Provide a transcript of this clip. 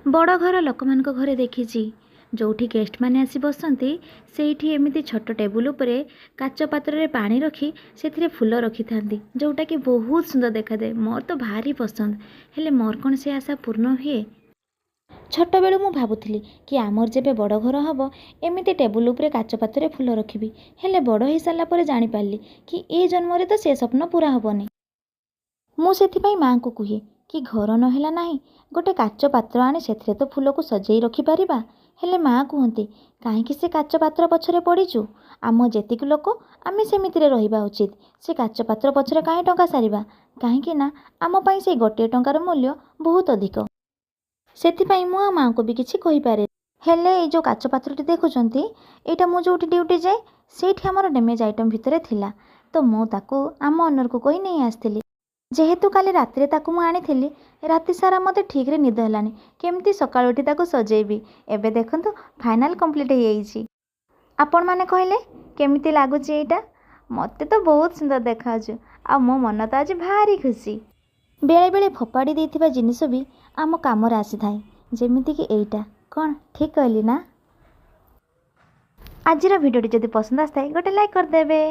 बड़ घर लोक मान घरे देखी जोठी गेस्ट माने आसी बसंती सेठी एमिति छोट टेबुल उपरे काच पात्र रे पानी रखी से फूल रखी थांती जोटा कि बहुत सुंदर देखाए। मोर तो भारी पसंद। हेले मोर कौन से आशा पूर्ण हुए। छोट बेलू मु भाबुथिली कि आमर जेबे बड़ घर हब एमिति टेबुल उपरे काच पात्र फूल रखिबी। हेले बड़ हो सारा पर जानी पारली कि ए जन्म तो से स्वप्न पूरा हबनी। मु सेथिपाई माँ को कहे कि घर नहेला नाही गोटे काच पात्र आनी से तो फूल को सजेई रखी पारिबा। हेले माँ कहती कहीं से काच पात्र पछरे पड़ीचु आम जेतिक लोक आमे सेमितिरे रहिबा उचित। से काच पात्र पछरे कहीं टंका सारिबा कहीं ना आम पाई से गोटे टंकार मूल्य बहुत अधिक। सेथिपाई मु माँ को भी किछि कहि पारे। हेले ए जो काच पात्रटी देखुचंती एटा मु जोठी ड्यूटी जाए सेठी हमर डैमेज आइटम भितरे थिला तो मु ताको आम ओनर को कहि नहीं आस्थिली। जेहेतु काली रात्रे ताकू मु आनी राति सारा मते ठीक रे निद हेलानी केमती सकाळ उठी ताकू सजेबी। एबे देखंतु फाइनल कंप्लीट हो जाइछि। आपण माने कहले केमिति लागुछि एटा मते तो बहुत सुंदर देखाछु आ मो मन तो आज भारी खुशी। बेले बेले फोपाड़ी देथिबा जिनिस भी आम काम रे आसी थाए जेमिति कि एटा कोन ठीक कहली ना। आजिर भिडियोटी जदि पसंद आस्ताए गोटे लाइक कर देबे।